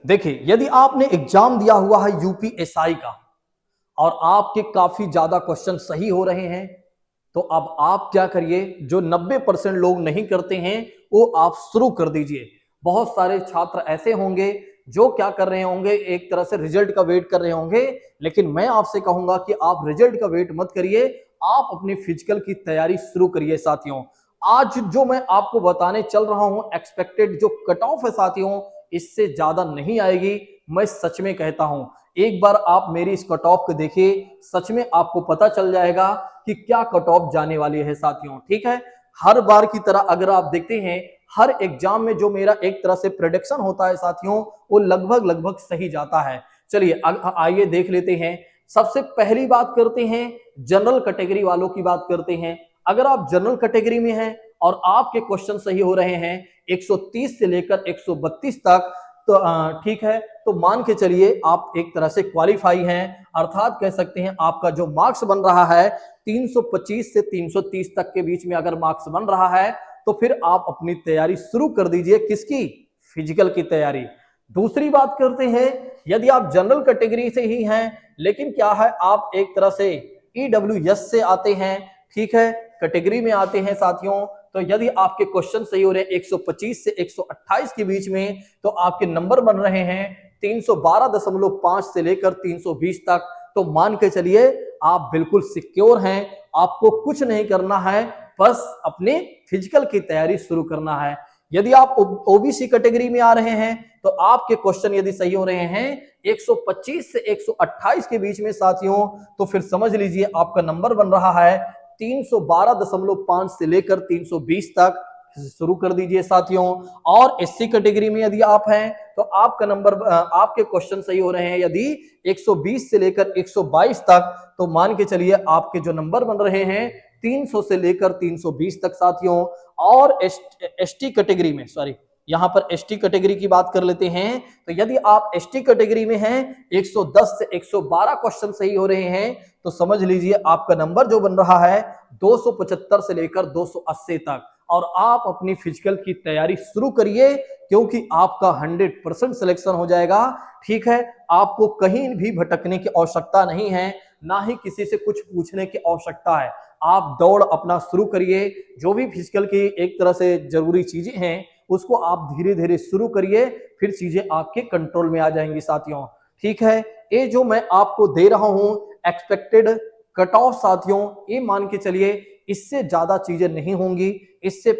देखिए, यदि आपने एग्जाम दिया हुआ है यूपीएसआई का और आपके काफी ज्यादा क्वेश्चन सही हो रहे हैं, तो अब आप क्या करिए, जो 90% लोग नहीं करते हैं वो आप शुरू कर दीजिए। बहुत सारे छात्र ऐसे होंगे जो क्या कर रहे होंगे, एक तरह से रिजल्ट का वेट कर रहे होंगे, लेकिन मैं आपसे कहूंगा कि आप रिजल्ट का वेट मत करिए, आप अपनी फिजिकल की तैयारी शुरू करिए साथियों। आज जो मैं आपको बताने चल रहा हूं, एक्सपेक्टेड जो कट ऑफ है साथियों, इससे ज्यादा नहीं आएगी, मैं सच में कहता हूं। एक बार आप मेरी इस कट ऑफ को देखिए, सच में आपको पता चल जाएगा कि क्या कट ऑफ जाने वाली है साथियों। ठीक है, हर बार की तरह अगर आप देखते हैं, हर एग्जाम में जो मेरा एक तरह से प्रेडिक्शन होता है साथियों, वो लगभग लगभग सही जाता है। चलिए आइए देख लेते हैं। सबसे पहली बात करते हैं, जनरल कैटेगरी वालों की बात करते हैं। अगर आप जनरल कैटेगरी में हैं और आपके क्वेश्चन सही हो रहे हैं 130 से लेकर 132 तक, तो ठीक है, तो मान के चलिए आप एक तरह से क्वालिफाई हैं, अर्थात कह सकते हैं आपका जो मार्क्स बन रहा है 325 से 330 तक के बीच में अगर मार्क्स बन रहा है, तो फिर आप अपनी तैयारी शुरू कर दीजिए। किसकी? फिजिकल की तैयारी। दूसरी बात करते हैं, यदि आप जनरल कैटेगरी से ही हैं, लेकिन क्या है, आप एक तरह से ईडब्ल्यूएस से आते हैं, ठीक है, कैटेगरी में आते हैं साथियों, तो यदि आपके क्वेश्चन सही हो रहे हैं 125 से 128 के बीच में, तो आपके नंबर बन रहे हैं 312.5 से लेकर 320 तक, तो मान के चलिए आप बिल्कुल सिक्योर हैं। आपको कुछ नहीं करना है, बस अपने फिजिकल की तैयारी शुरू करना है। यदि आप ओबीसी कैटेगरी में आ रहे हैं, तो आपके क्वेश्चन यदि सही हो रहे हैं 125 से 128 के बीच में साथियों, तो फिर समझ लीजिए आपका नंबर बन रहा है 312.5 से लेकर 320 तक। शुरू कर दीजिए साथियों। और एससी कैटेगरी में यदि आप हैं, तो आपका नंबर, आपके क्वेश्चन सही हो रहे हैं यदि 120 से लेकर 122 तक, तो मान के चलिए आपके जो नंबर बन रहे हैं 300 से लेकर 320 तक साथियों। और एसटी कैटेगरी में, सॉरी, यहां पर एसटी कैटेगरी की बात कर लेते हैं, तो यदि आप एसटी कैटेगरी में हैं, 110 से 112 क्वेश्चन सही हो रहे हैं, तो समझ लीजिए आपका नंबर जो बन रहा है 275 से लेकर 280 तक। और आप अपनी फिजिकल की तैयारी शुरू करिए, क्योंकि आपका 100% सिलेक्शन हो जाएगा। ठीक है, आपको कहीं भी भटकने की आवश्यकता नहीं है, ना ही किसी से कुछ पूछने की आवश्यकता है। आप दौड़ अपना शुरू करिए, जो भी फिजिकल की एक तरह से जरूरी चीजें हैं उसको आप धीरे धीरे शुरू करिए, फिर चीजें आपके कंट्रोल में आ जाएंगी साथियों। ठीक है, ये जो मैं आपको दे रहा हूं एक्सपेक्टेड कट ऑफ साथियों, ये मान के चलिए इससे ज्यादा चीजें नहीं होंगी, इससे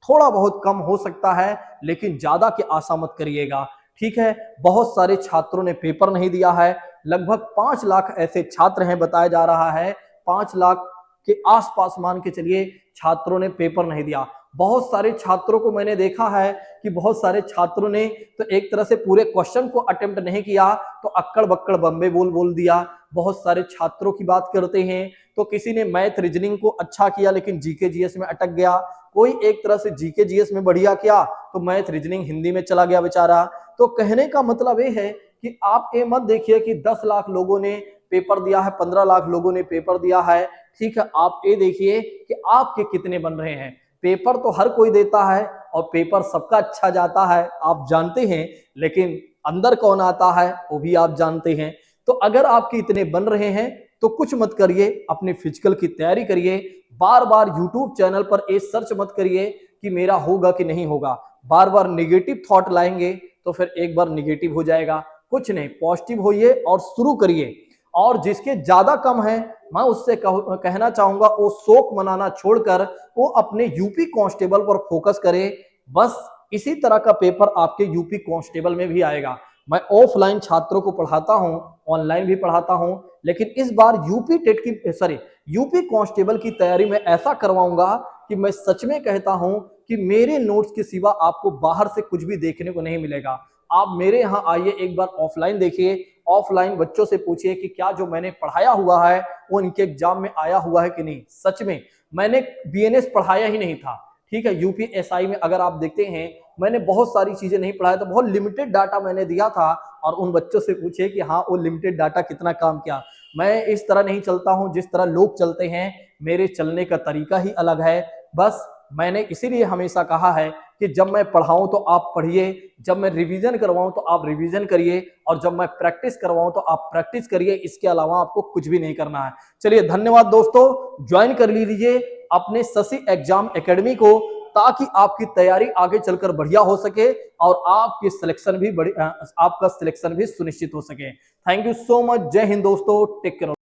थोड़ा बहुत कम हो सकता है, लेकिन ज्यादा की आशा मत करिएगा। ठीक है, बहुत सारे छात्रों ने पेपर नहीं दिया है, लगभग 5 लाख ऐसे छात्र हैं, बताया जा रहा है 5 लाख के आसपास मान के चलिए छात्रों ने पेपर नहीं दिया। बहुत सारे छात्रों को मैंने देखा है कि बहुत सारे छात्रों ने तो एक तरह से पूरे क्वेश्चन को अटेम्प्ट नहीं किया, तो अक्कड़ बक्कड़ बम्बे बोल दिया। बहुत सारे छात्रों की बात करते हैं, तो किसी ने मैथ रीजनिंग को अच्छा किया लेकिन जीके जीएस में अटक गया, कोई एक तरह से जीके जीएस में बढ़िया किया तो मैथ रीजनिंग हिंदी में चला गया बेचारा। तो कहने का मतलब ये है कि आप ये मत देखिए कि 10 लाख लोगों ने पेपर दिया है, 15 लाख लोगों ने पेपर दिया है। ठीक है, आप ये देखिए कि आपके कितने बन रहे हैं। पेपर तो हर कोई देता है और पेपर सबका अच्छा जाता है, आप जानते हैं, लेकिन अंदर कौन आता है वो भी आप जानते हैं। तो अगर आपके इतने बन रहे हैं तो कुछ मत करिए, अपने फिजिकल की तैयारी करिए। बार बार यूट्यूब चैनल पर ये सर्च मत करिए कि मेरा होगा कि नहीं होगा। बार बार निगेटिव थॉट लाएंगे तो फिर एक बार निगेटिव हो जाएगा। कुछ नहीं, पॉजिटिव होइए और शुरू करिए। और जिसके ज्यादा कम है, मैं उससे कहना चाहूंगा वो शोक मनाना छोड़कर वो अपने यूपी कांस्टेबल पर फोकस करे। बस इसी तरह का पेपर आपके यूपी कांस्टेबल में भी आएगा। मैं ऑफलाइन छात्रों को पढ़ाता हूं, ऑनलाइन भी पढ़ाता हूं, लेकिन इस बार यूपी टेट की, सॉरी, यूपी कांस्टेबल की तैयारी में ऐसा करवाऊंगा कि मैं सच में कहता हूं कि मेरे नोट्स के सिवा आपको बाहर से कुछ भी देखने को नहीं मिलेगा। आप मेरे यहाँ आइए, एक बार ऑफलाइन देखिए, ऑफलाइन बच्चों से पूछिए कि क्या जो मैंने पढ़ाया हुआ है वो इनके एग्जाम में आया हुआ है कि नहीं। सच में मैंने बीएनएस पढ़ाया ही नहीं था। ठीक है, यूपीएसआई में अगर आप देखते हैं मैंने बहुत सारी चीजें नहीं पढ़ाया, तो बहुत लिमिटेड डाटा मैंने दिया था। और उन बच्चों से पूछिए कि हाँ वो लिमिटेड डाटा कितना काम किया। मैं इस तरह नहीं चलता हूं जिस तरह लोग चलते हैं, मेरे चलने का तरीका ही अलग है। बस मैंने इसीलिए हमेशा कहा है कि जब मैं पढ़ाऊं तो आप पढ़िए, जब मैं रिवीजन करवाऊं तो आप रिवीजन करिए, और जब मैं प्रैक्टिस करवाऊं तो आप प्रैक्टिस करिए। इसके अलावा आपको कुछ भी नहीं करना है। चलिए धन्यवाद दोस्तों, ज्वाइन कर लीजिए अपने शशि एग्जाम एकेडमी को, ताकि आपकी तैयारी आगे चलकर बढ़िया हो सके और आपकी सिलेक्शन भी आपका सिलेक्शन भी सुनिश्चित हो सके। Thank you so much. जय हिंद दोस्तों, टेक केयर।